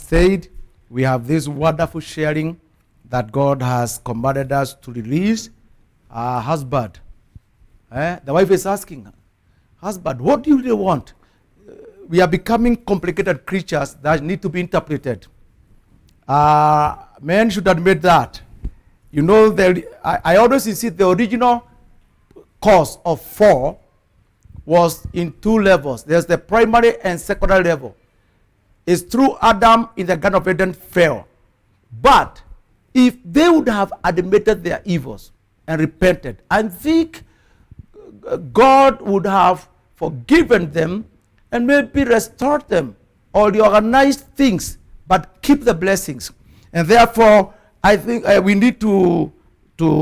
said, we have this wonderful sharing that God has commanded us to release. Husband, the wife is asking, husband, what do you really want? We are becoming complicated creatures that need to be interpreted. Men should admit that. You know, I always insist the original cause of fall was in two levels. There's the primary and secondary level. It's through Adam in the Garden of Eden fell. But if they would have admitted their evils and repented, I think God would have forgiven them and maybe restored them or reorganized things, but keep the blessings. And therefore, I think we need to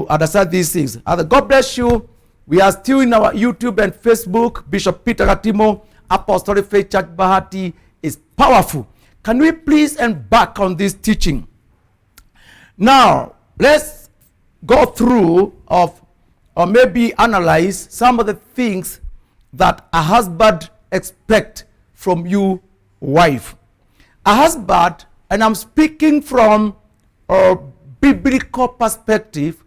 understand these things. God bless you. We are still in our YouTube and Facebook. Bishop Peter Gatimu, Apostolic Faith Church Bahati is powerful. Can we please embark on this teaching? Now, let's go through or maybe analyze some of the things that a husband expects from you, wife. A husband, and I'm speaking from a biblical perspective,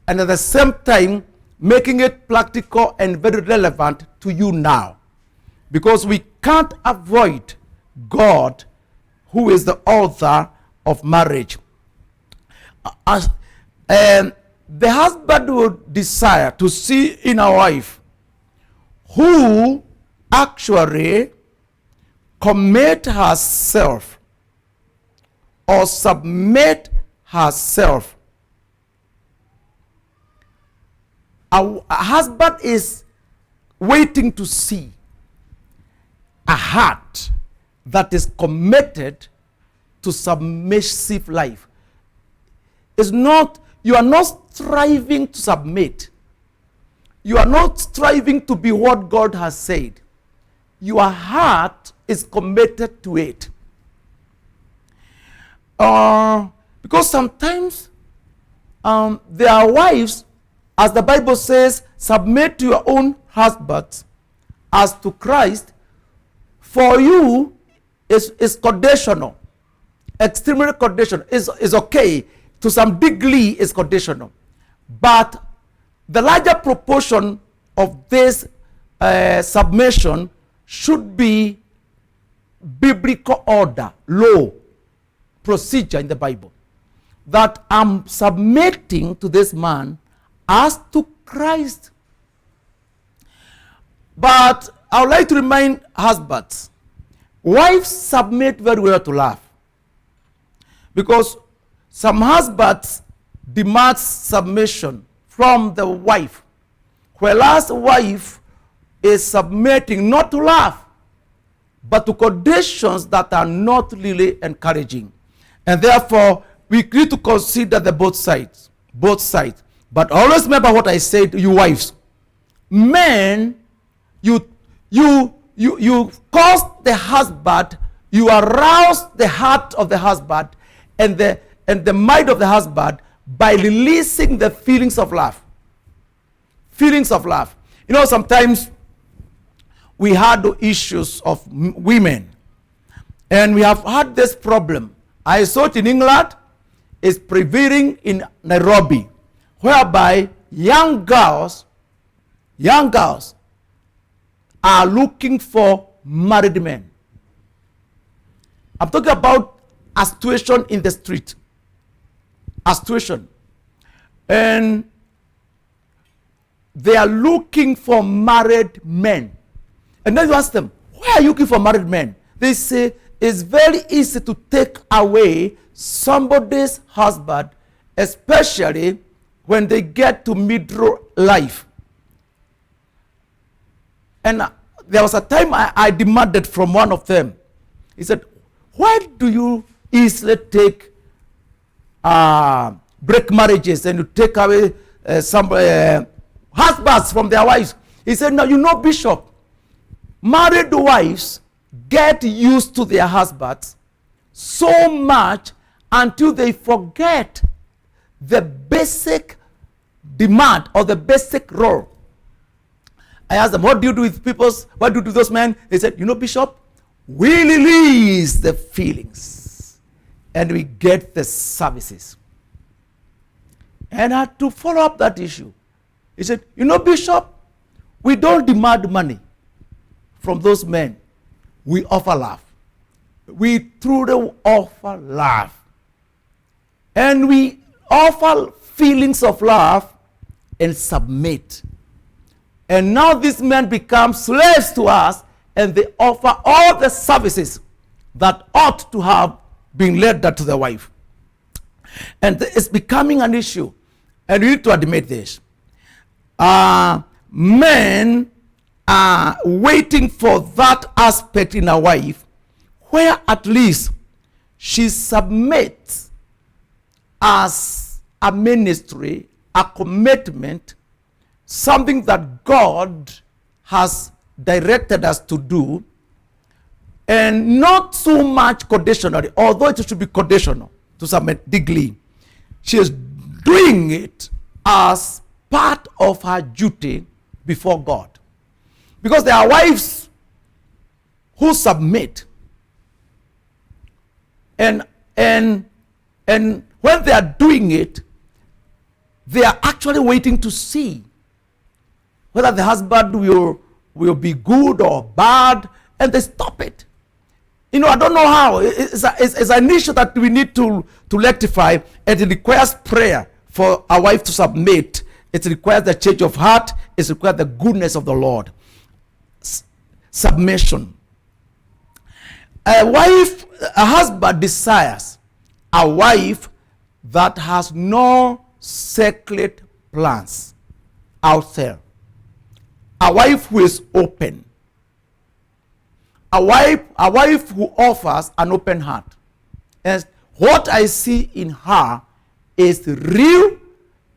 and at the same time, making it practical and very relevant to you now. Because we can't avoid God, who is the author of marriage. The husband would desire to see in a wife who actually commit herself or submit herself. A husband is waiting to see a heart that is committed to submissive life. It's not, you are not striving to submit. You are not striving to be what God has said. Your heart is committed to it. Because sometimes there are wives, as the Bible says, submit to your own husbands as to Christ. For you, is conditional. Extremely conditional. Is okay. To some degree, is conditional. But the larger proportion of this submission should be biblical order, law, procedure in the Bible. That I'm submitting to this man as to Christ. But I would like to remind husbands, wives submit very well to love. Because some husbands demand submission from the wife, whereas the wife is submitting not to love, but to conditions that are not really encouraging. And therefore, we need to consider the both sides. Both sides. But always remember what I said to you wives. Men, you cause the husband, you arouse the heart of the husband and the mind of the husband by releasing the feelings of love. Feelings of love. You know, sometimes we had issues of women, and we have had this problem. I saw it in England, it's prevailing in Nairobi, whereby young girls are looking for married men. I'm talking about a situation in the street. A situation. And they are looking for married men. And then you ask them, why are you looking for married men? They say, it's very easy to take away somebody's husband, especially when they get to middle life. And there was a time I demanded from one of them. He said, why do you easily take break marriages and you take away some husbands from their wives? He said, no, you know, Bishop, married wives get used to their husbands so much until they forget the basic demand or the basic role. I asked them, what do you do with people's, what do you do with those men? They said, you know, Bishop, we release the feelings. and we get the services. And I had to follow up that issue. He said, Bishop, we don't demand money from those men. We offer love. We truly offer love. And we offer feelings of love and submit. And now these men become slaves to us, and they offer all the services that ought to have been led to the wife. And it's becoming an issue. And we need to admit this. Men are waiting for that aspect in a wife where at least she submits as a ministry, a commitment, something that God has directed us to do, and not so much conditionally, although it should be conditional to some degree. She is doing it as part of her duty before God. Because there are wives who submit, and when they are doing it, they are actually waiting to see whether the husband will be good or bad, and they stop it. I don't know how. It's an issue that we need to rectify, and it requires prayer for a wife to submit. It requires the change of heart. It requires the goodness of the Lord. Submission. A husband desires a wife that has no secret plans out there. A wife who is open. A wife who offers an open heart. And what I see in her is real,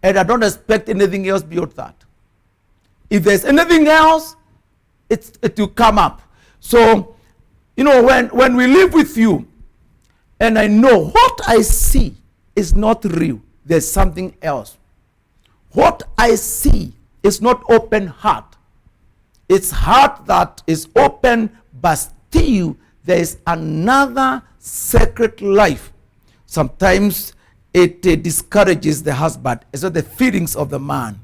and I don't expect anything else beyond that. If there's anything else, it will come up. So, when we live with you, and I know what I see is not real, there's something else. What I see is not open heart. It's heart that is open, but still there is another secret life. Sometimes it discourages the husband. It's not the feelings of the man.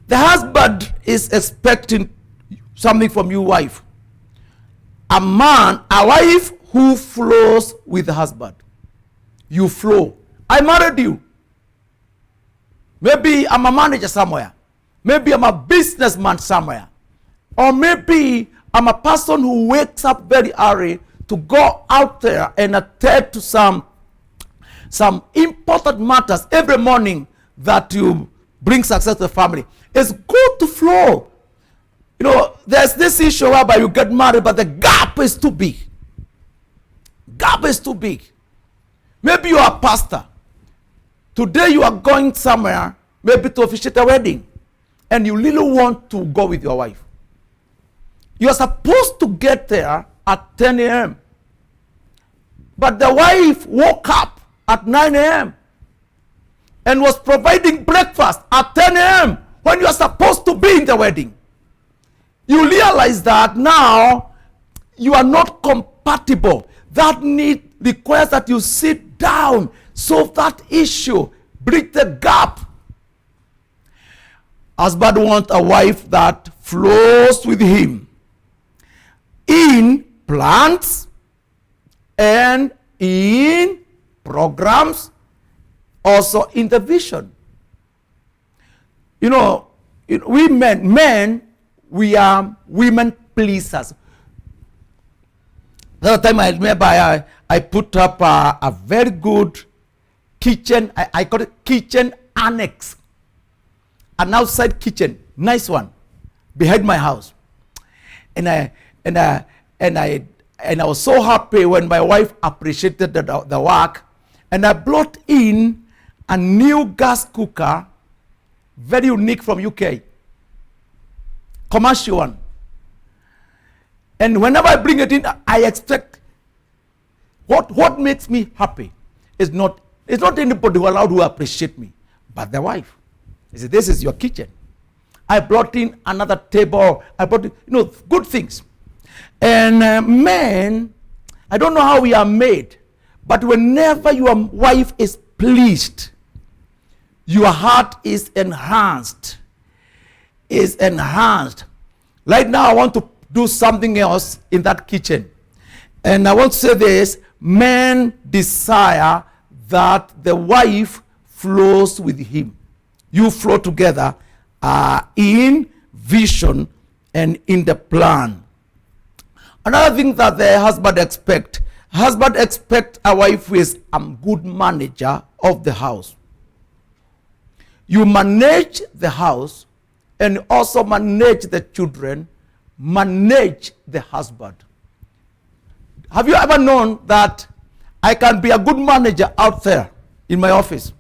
The husband is expecting something from your wife. A wife who flows with the husband. You flow. I married you. Maybe I'm a manager somewhere. Maybe I'm a businessman somewhere. Or maybe I'm a person who wakes up very early to go out there and attend to some important matters every morning that you bring success to the family. It's good to flow. There's this issue whereby you get married, but the gap is too big. Gap is too big. Maybe you are a pastor. Today you are going somewhere, maybe to officiate a wedding, and you really want to go with your wife. You are supposed to get there at 10 a.m. But the wife woke up at 9 a.m. and was providing breakfast at 10 a.m. when you are supposed to be in the wedding. You realize that now you are not compatible. That need requires that you sit down, solve that issue, bridge the gap. Husband wants a wife that flows with him in plans and in programs, also in the vision. We men, we are women pleasers. The other time I remember I put up a very good kitchen, I call it kitchen annex. An outside kitchen, nice one, behind my house. And I was so happy when my wife appreciated the work. And I brought in a new gas cooker, very unique from UK. Commercial one. And whenever I bring it in, I expect what makes me happy is not anybody who allowed to appreciate me, but the wife. He said, this is your kitchen. I brought in another table. I brought in, good things. And men, I don't know how we are made, But whenever your wife is pleased, your heart is enhanced. Right now, I want to do something else in that kitchen. And I want to say this: men desire that the wife flows with him. You flow together in vision and in the plan. Another thing that the husband expect a wife who is a good manager of the house. You manage the house and also manage the children, manage the husband. Have you ever known that I can be a good manager out there in my office,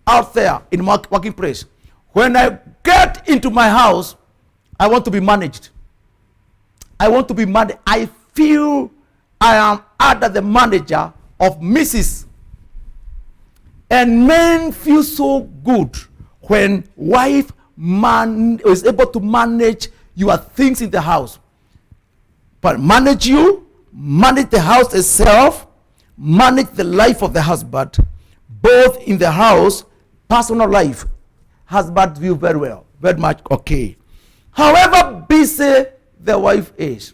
out there in my working place? When I get into my house, I want to be managed. I feel I am under the manager of Mrs. And men feel so good when wife is able to manage your things in the house. But manage you, manage the house itself, manage the life of the husband, both in the house, personal life. Husband view very well, very much okay. However busy the wife is,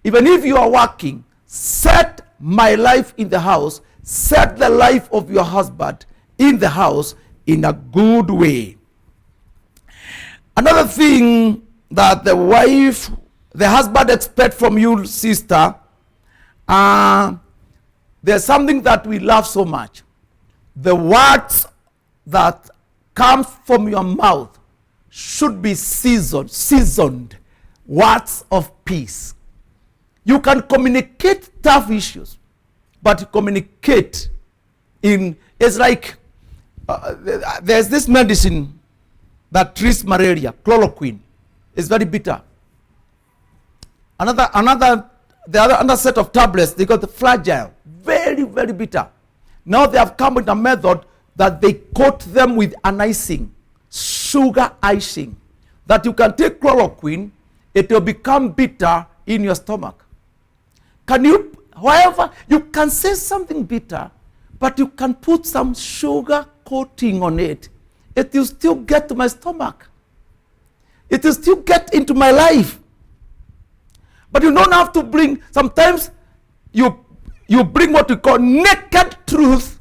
even if you are working, set my life in the house, set the life of your husband in the house in a good way. Another thing that the husband expects from you, sister, there's something that we love so much. The words that come from your mouth should be seasoned words of peace. You can communicate tough issues, but communicate it's like there's this medicine that treats malaria, chloroquine. It's very bitter. Another set of tablets, they got the fragile, very, very bitter. Now they have come with a method that they coat them with an icing, sugar icing, that you can take chloroquine, it will become bitter in your stomach. However, you can say something bitter, but you can put some sugar coating on it. It will still get to my stomach. It will still get into my life. But you don't have to bring, sometimes you bring what we call naked truth,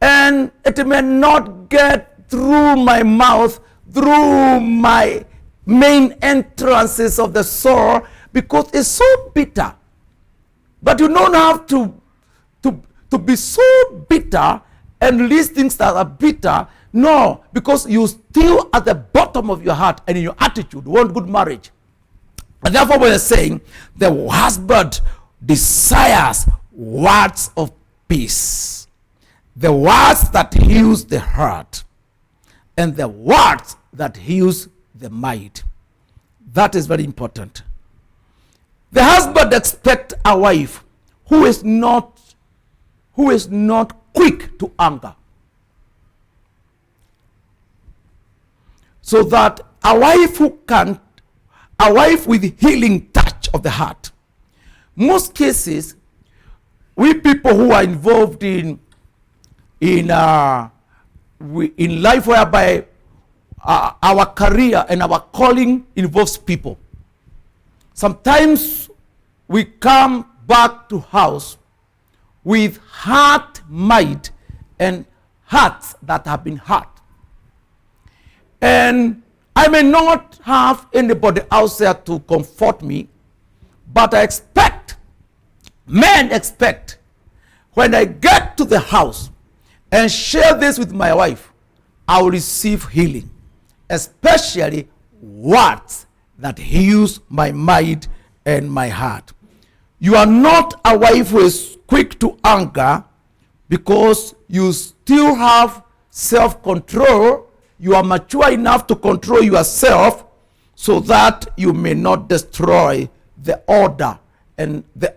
and it may not get through my mouth, through my main entrances of the soul, because it's so bitter. But you don't have to be so bitter and release things that are bitter. No, because you still at the bottom of your heart and in your attitude want good marriage. And therefore we're saying the husband desires words of peace, the words that heals the heart, and the words that heals the mind. That is very important. The husband expects a wife who is not quick to anger. So that a wife with healing touch of the heart. Most cases, we people who are involved in life whereby our career and our calling involves people. Sometimes we come back to house with heart, mind, and hearts that have been hurt. And I may not have anybody out there to comfort me, but men expect, when I get to the house and share this with my wife, I will receive healing, especially words that heals my mind and my heart. You are not a wife who is quick to anger because you still have self-control. You are mature enough to control yourself so that you may not destroy the order and the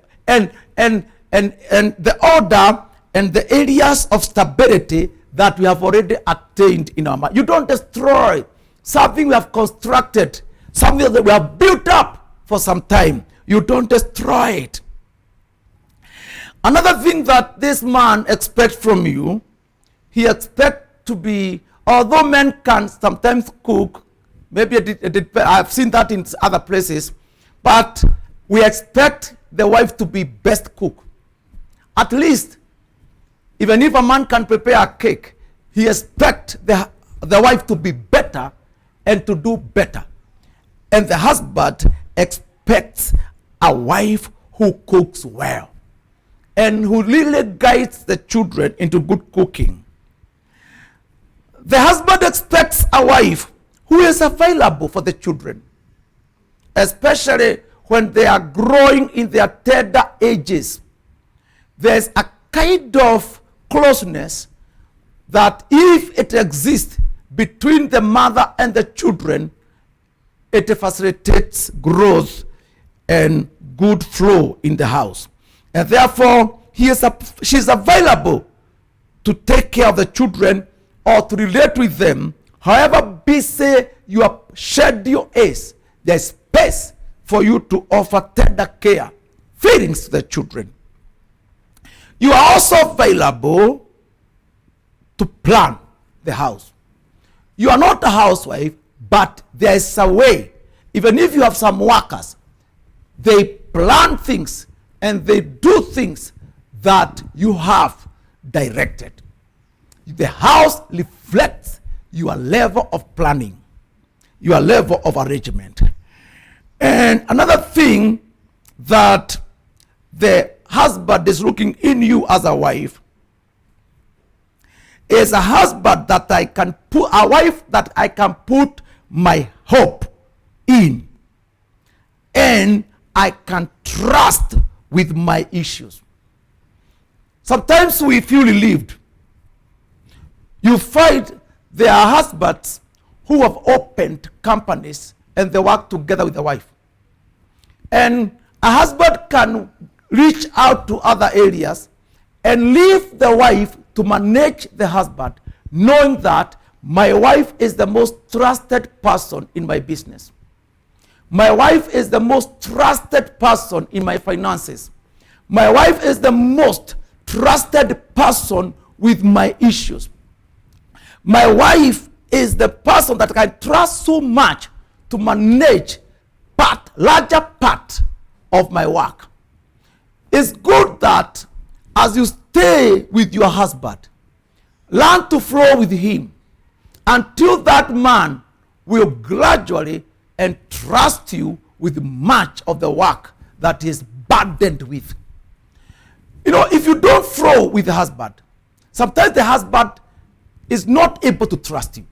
order and the areas of stability that we have already attained in our mind. You don't destroy something we have constructed, something that we have built up for some time. You don't destroy it. Another thing that this man expects from you, he expects to be, although men can sometimes cook, maybe I've seen that in other places, but we expect the wife to be best cook. At least, even if a man can prepare a cake, he expects the wife to be better and to do better. And the husband expects a wife who cooks well and who really guides the children into good cooking. The husband expects a wife who is available for the children, especially when they are growing in their tender ages. There's a kind of closeness that if it exists between the mother and the children, it facilitates growth and good flow in the house. And therefore, she's available to take care of the children or to relate with them. However busy your schedule is, there's space for you to offer tender care, feelings to the children. You are also available to plan the house. You are not a housewife, but there is a way. Even if you have some workers, they plan things and they do things that you have directed. The house reflects your level of planning, your level of arrangement. And another thing that the husband is looking in you as a wife is a husband that I can put, a wife that I can put my hope in, and I can trust with my issues. Sometimes we feel relieved. You find there are husbands who have opened companies and they work together with the wife. And a husband can reach out to other areas and leave the wife to manage the husband, knowing that my wife is the most trusted person in my business. My wife is the most trusted person in my finances. My wife is the most trusted person with my issues. My wife is the person that I trust so much to manage larger part of my work. It's good that as you stay with your husband, learn to flow with him until that man will gradually entrust you with much of the work that is burdened with. You know, if you don't flow with the husband, sometimes the husband is not able to trust you,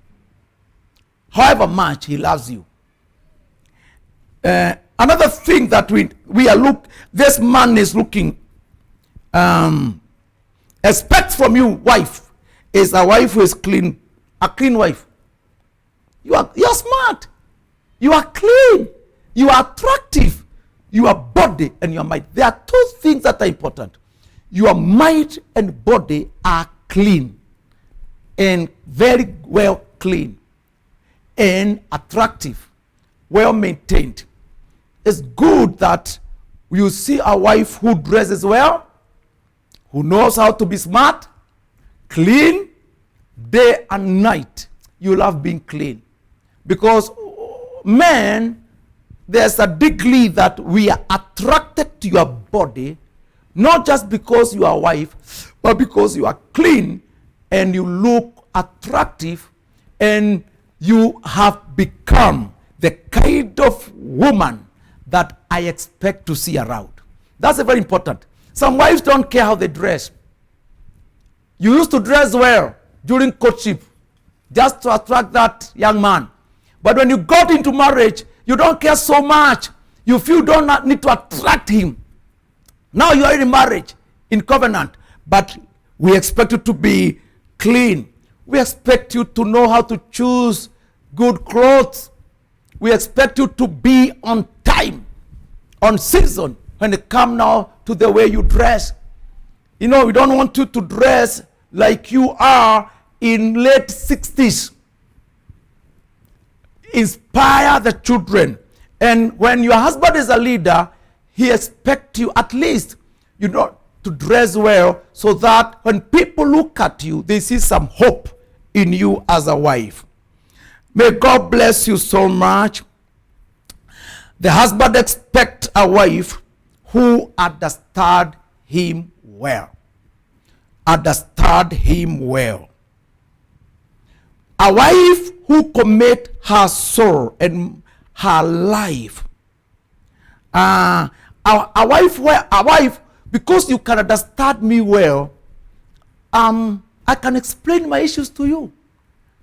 however much he loves you. Another thing that this man is looking, expects from you, wife, is a wife who is clean, a clean wife. You're smart, you are clean, you are attractive, your body and your mind. There are two things that are important. Your mind and body are clean and very well clean and attractive, well maintained. It's good that you see a wife who dresses well, who knows how to be smart, clean, day and night. You love being clean. Because men, there's a degree that we are attracted to your body, not just because you are a wife, but because you are clean and you look attractive and you have become the kind of woman that I expect to see around. That's very important. Some wives don't care how they dress. You used to dress well during courtship just to attract that young man. But when you got into marriage, you don't care so much. You feel you don't need to attract him. Now you are in marriage, in covenant, but we expect you to be clean. We expect you to know how to choose good clothes. We expect you to be on time, on season, when it comes now to the way you dress. You know, we don't want you to dress like you are in late 60s. Inspire the children. And when your husband is a leader, he expects you at least, to to dress well so that when people look at you, they see some hope in you as a wife. May God bless you so much. The husband expects a wife who understands him well. Understand him well. A wife who commit her soul and her life. A wife, because you can understand me well, I can explain my issues to you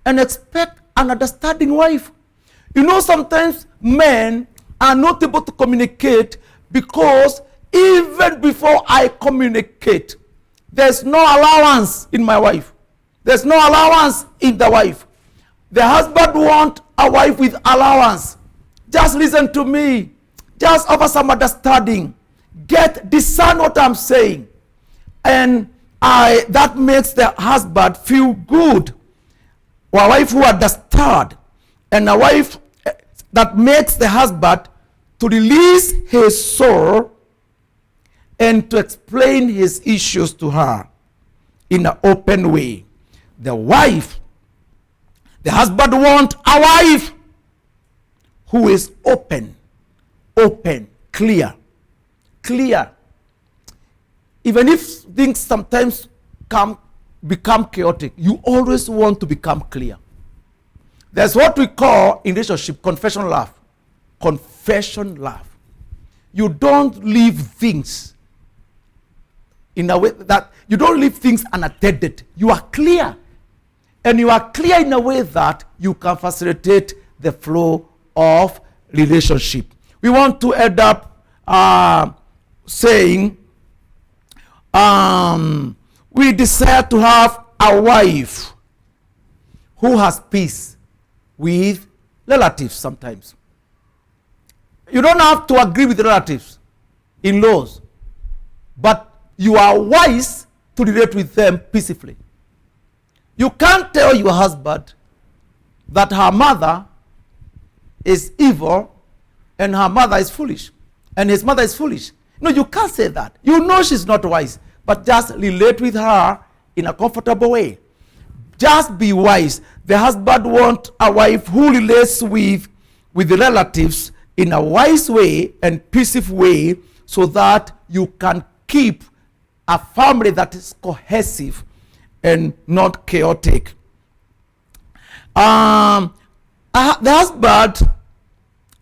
and expect an understanding wife. You know, sometimes men are not able to communicate because even before I communicate, there's no allowance in my wife. There's no allowance in the wife. The husband wants a wife with allowance. Just listen to me. Just offer some understanding. Discern what I'm saying. And that makes the husband feel good. A wife who understands. And a wife that makes the husband to release his soul and to explain his issues to her in an open way. The husband wants a wife who is open, clear. Even if things sometimes become chaotic, you always want to become clear. There's what we call in relationship confession love. Confession love. You don't leave things in a way that you don't leave things unattended. You are clear. And you are clear in a way that you can facilitate the flow of relationship. We want to end up saying, we desire to have a wife who has peace with relatives sometimes. You don't have to agree with relatives, in-laws, but you are wise to relate with them peacefully. You can't tell your husband that her mother is evil and her mother is foolish and his mother is foolish. No, you can't say that. You know she's not wise, but just relate with her in a comfortable way. Just be wise. The husband wants a wife who relates with the relatives in a wise way and peaceful way so that you can keep a family that is cohesive and not chaotic. The husband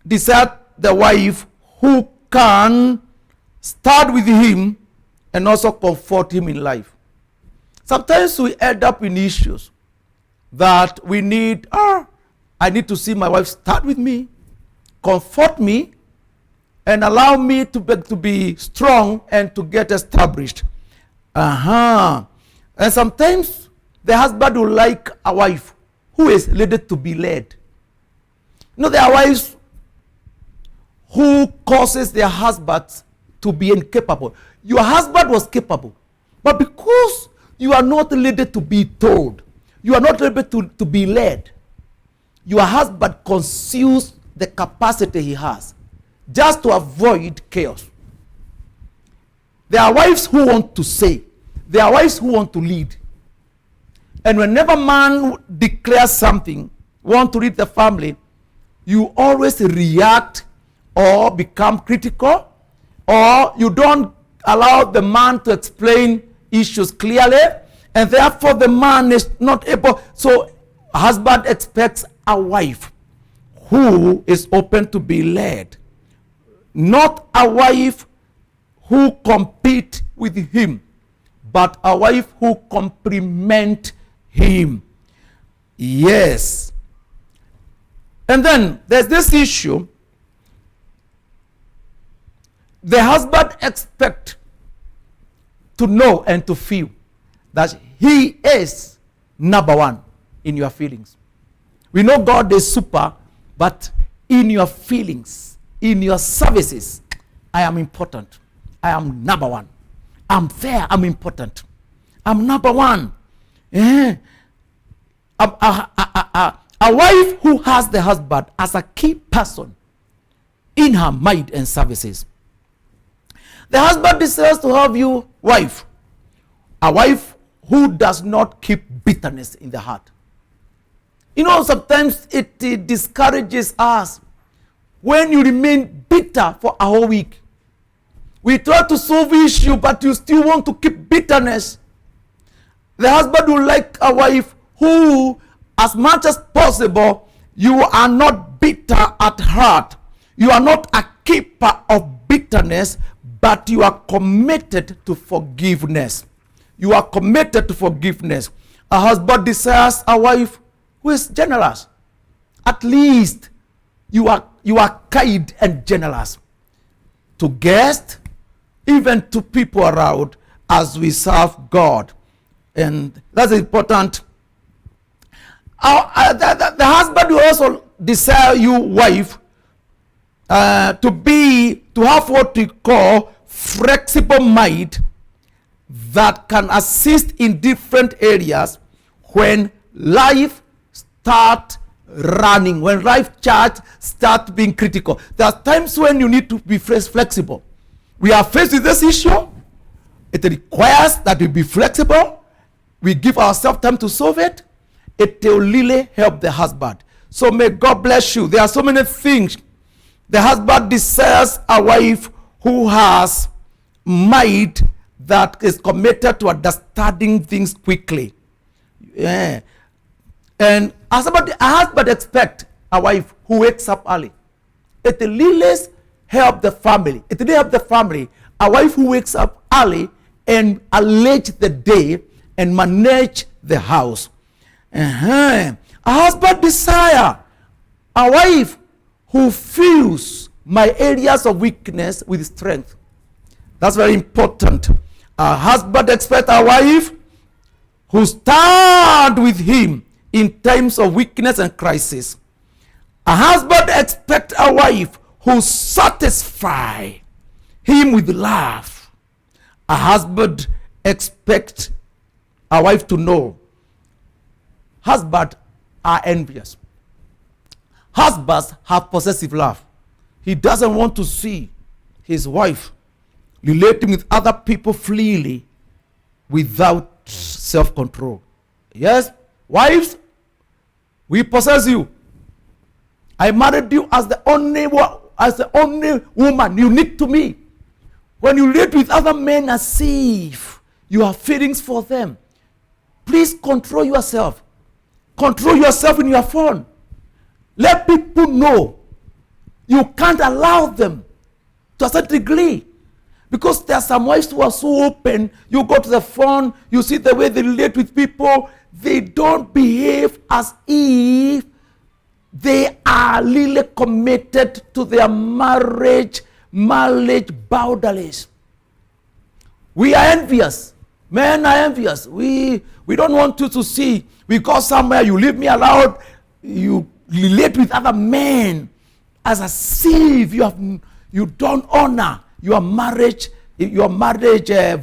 desires the wife who can start with him and also comfort him in life. Sometimes we end up in issues that we need, I need to see my wife start with me, comfort me, and allow me to be strong and to get established. And sometimes the husband will like a wife who is led to be led. You know, there are wives who causes their husbands to be incapable. Your husband was capable, but because you are not led to be told, you are not able to be led, your husband conceals the capacity he has just to avoid chaos. There are wives who want to say, there are wives who want to lead. And whenever man declares something, want to lead the family, you always react or become critical, or you don't allow the man to explain issues clearly, and therefore the man is not able. So husband expects a wife who is open to be led, not a wife who compete with him, but a wife who complement him. Yes. And then there's this issue. The husband expects to know and to feel that he is number one in your feelings. We know God is super, but in your feelings, in your services, I am important. I am number one. I'm there. I'm important. I'm number one. A wife who has the husband as a key person in her mind and services. The husband desires to have you wife, a wife who does not keep bitterness in the heart. You know, sometimes it discourages us when you remain bitter for a whole week. We try to solve the issue, but you still want to keep bitterness. The husband would like a wife who, as much as possible, you are not bitter at heart. You are not a keeper of bitterness, but you are committed to forgiveness. You are committed to forgiveness. A husband desires a wife who is generous. At least you are kind and generous to guests, even to people around, as we serve God. And that's important. The husband will also desire you wife to have what we call flexible mind that can assist in different areas when life start running, when life charge start being critical. There are times when you need to be flexible. We are faced with this issue. It requires that we be flexible. We give ourselves time to solve it. It will really help the husband. So may God bless you. There are so many things. The husband desires a wife who has mind that is committed to understanding things quickly. Yeah. And a husband expects a wife who wakes up early. It really helps the family. It really helps the family. A wife who wakes up early and arrange the day and manage the house. A husband desires a wife who fills my areas of weakness with strength. That's very important. A husband expects a wife who stands with him in times of weakness and crisis. A husband expects a wife who satisfies him with love. A husband expects a wife to know husbands are envious. Husbands have possessive love. He doesn't want to see his wife relating with other people freely without self-control. Yes, wives, we possess you. I married you as the only woman unique to me. When you relate with other men as if you have feelings for them, please control yourself. Control yourself in your phone. Let people know. You can't allow them to a certain degree. Because there are some wives who are so open. You go to the phone, you see the way they relate with people. They don't behave as if they are really committed to their marriage boundaries. We are envious. Men are envious. We don't want you to see. We go somewhere, you leave me alone, you relate with other men as if you don't honor your marriage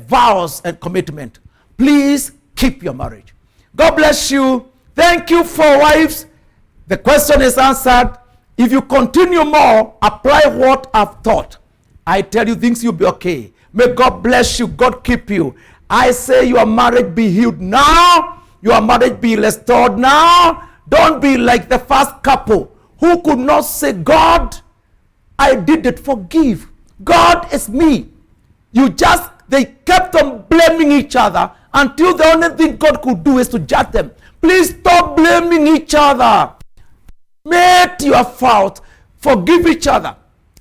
vows and commitment. Please keep your marriage. God bless you. Thank you for wives. The question is answered. If you continue more, apply what I've taught. I tell you, things will be okay. May God bless you. God keep you. I say your marriage be healed now. Your marriage be restored now. Don't be like the first couple who could not say, God, I did it, forgive. God is me. They kept on blaming each other until the only thing God could do is to judge them. Please stop blaming each other. Admit your fault. Forgive each other.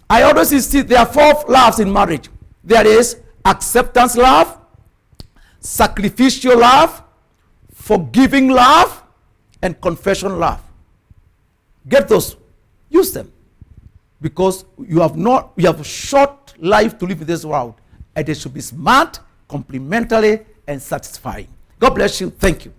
I always see there are 4 loves in marriage. There is acceptance love, sacrificial love, forgiving love, and confession love. Get those. Use them. Because you have a short life to live in this world. And it should be smart, complementary, and satisfying. God bless you. Thank you.